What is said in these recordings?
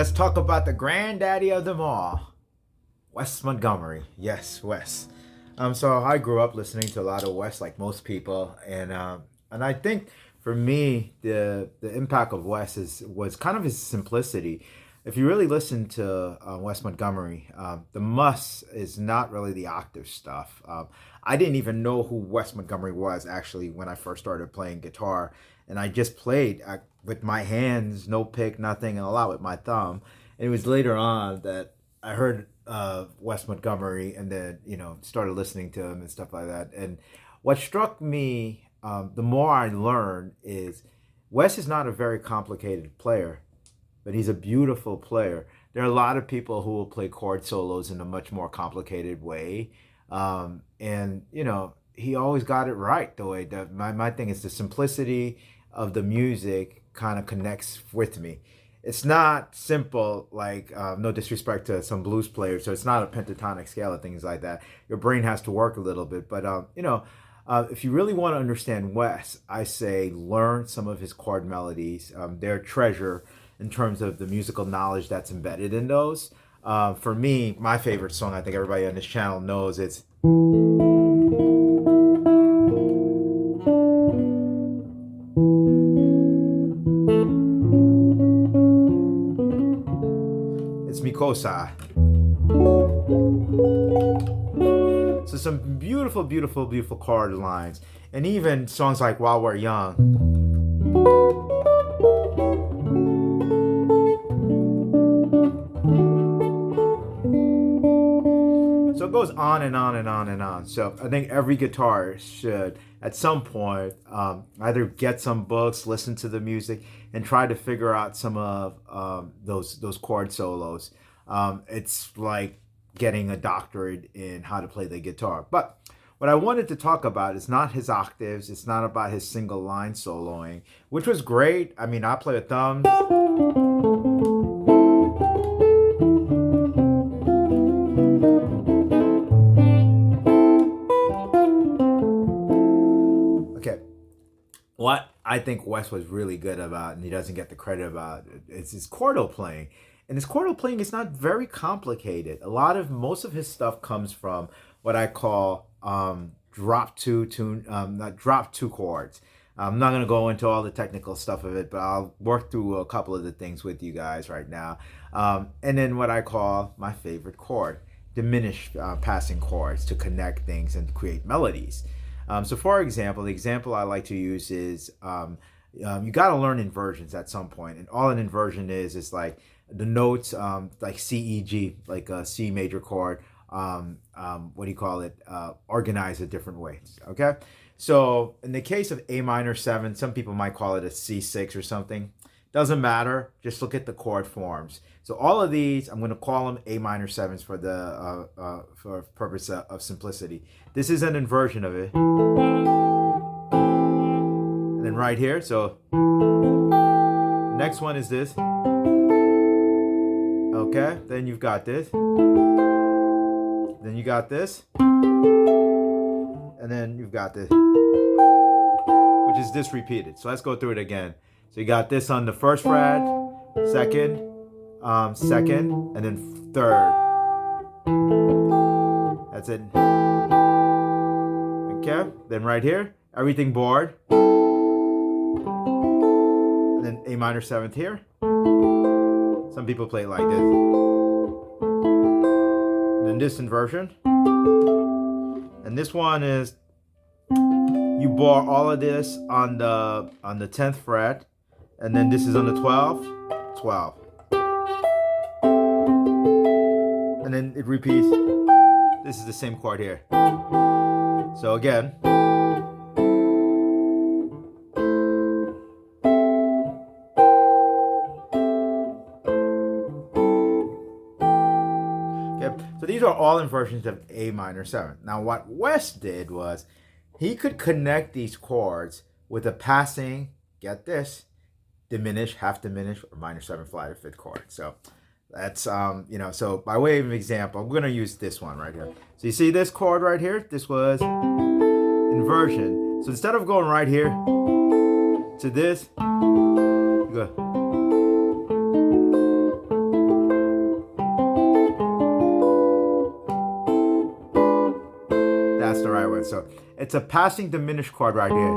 let's talk about the granddaddy of them all, Wes Montgomery. Yes, Wes. So I grew up listening to a lot of Wes, like most people, and I think for me, the impact of Wes was kind of his simplicity. If you really listen to Wes Montgomery, the muss is not really the octave stuff. I didn't even know who Wes Montgomery was actually when I first started playing guitar, and I just played with my hands, no pick, nothing, and a lot with my thumb. And it was later on that I heard Wes Montgomery, and then started listening to him and stuff like that. And what struck me, the more I learned, is Wes is not a very complicated player, but he's a beautiful player. There are a lot of people who will play chord solos in a much more complicated way, and he always got it right. The way that my thing is, the simplicity of the music kind of connects with me. It's not simple, like no disrespect to some blues players, so it's not a pentatonic scale or things like that. Your brain has to work a little bit, but if you really want to understand Wes, I say learn some of his chord melodies. They're a treasure in terms of the musical knowledge that's embedded in those. For me, my favorite song, I think everybody on this channel knows, it's Mikosa. So some beautiful, beautiful, beautiful chord lines. And even songs like While We're Young. So it goes on and on and on and on. So I think every guitarist should, at some point, either get some books, listen to the music, and try to figure out some of those chord solos. It's like getting a doctorate in how to play the guitar. But what I wanted to talk about is not his octaves. It's not about his single line soloing, which was great. I mean, I play with thumbs. Okay. What I think Wes was really good about, and he doesn't get the credit about, is his chordal playing. And his chordal playing is not very complicated. Most of his stuff comes from what I call drop two chords. I'm not going to go into all the technical stuff of it, but I'll work through a couple of the things with you guys right now. And then what I call my favorite chord, diminished passing chords to connect things and create melodies. So for example, the example I like to use is you got to learn inversions at some point. And all an inversion is like the notes, like C, E, G, like a C major chord, organized a different way. Okay. So in the case of A minor 7, some people might call it a C6 or something. Doesn't matter. Just look at the chord forms. So all of these, I'm going to call them A minor 7s for the for purpose of simplicity. This is an inversion of it. And then right here, so next one is this. Okay, then you've got this. Then you got this. And then you've got this, which is this repeated. So let's go through it again. So you got this on the first fret, second, second, and then third. That's it. Okay, then right here, everything barred. And then A minor 7th here. Some people play it like this. And then this inversion. And this one is, you bar all of this on the 10th fret, and then this is on the 12th, 12. And then it repeats. This is the same chord here. So again. So these are all inversions of A minor 7. Now what Wes did was he could connect these chords with a passing, get this, diminished, half diminished, or minor 7 flat or 5th chord. So that's, so by way of an example, I'm going to use this one right here. So you see this chord right here? This was inversion. So instead of going right here to this, you go. right one. So it's a passing diminished chord right here.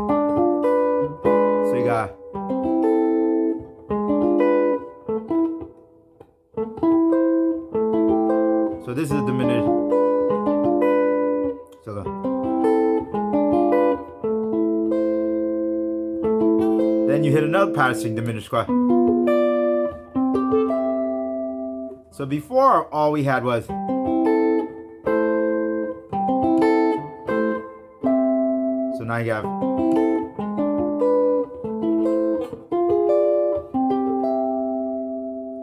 So you got. So this is a diminished. So then you hit another passing diminished chord. So before all we had was. So now you have.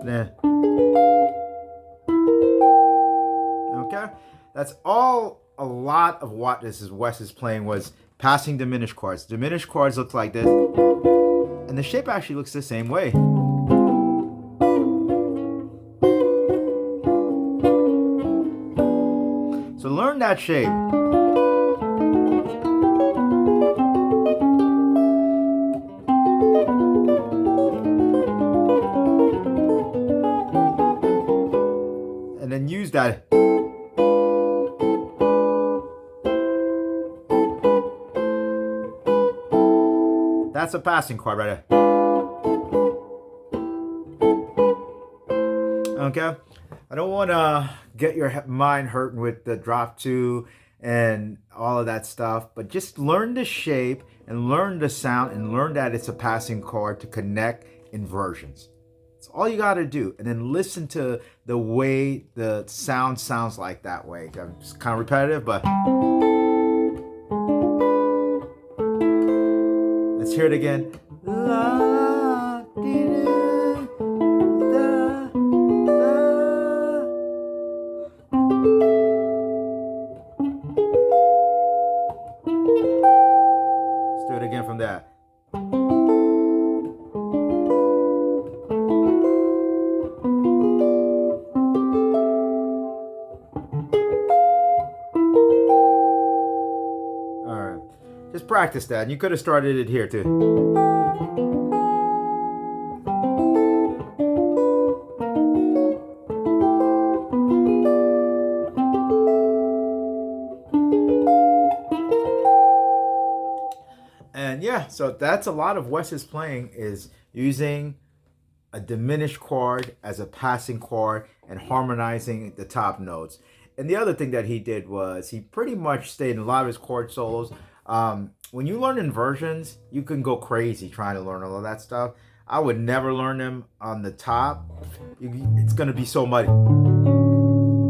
Then. Okay, that's all. A lot of what Wes is playing was passing diminished chords. Diminished chords look like this, and the shape actually looks the same way. So learn that shape. And then use that. That's a passing chord right there. Okay? I don't want to get your mind hurting with the drop two and all of that stuff, but just learn the shape and learn the sound and learn that it's a passing chord to connect inversions. That's all you got to do. And then listen to the way the sound sounds like that way. It's kind of repetitive, but let's hear it again. La, dee, da, da. Let's do it again from there. Just practice that, and you could have started it here too. And yeah, so that's a lot of Wes's playing, is using a diminished chord as a passing chord and harmonizing the top notes. And the other thing that he did was he pretty much stayed in a lot of his chord solos. When you learn inversions, you can go crazy trying to learn all of that stuff. I would never learn them on the top. It's going to be so muddy.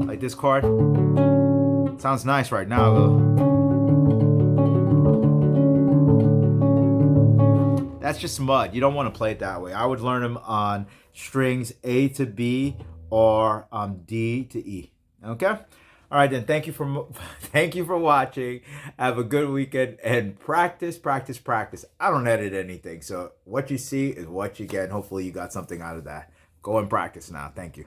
Like this chord. Sounds nice right now, though. That's just mud. You don't want to play it that way. I would learn them on strings A to B or D to E. Okay? All right, then. Thank you for watching. Have a good weekend and practice, practice, practice. I don't edit anything, so what you see is what you get. And hopefully you got something out of that. Go and practice now. Thank you.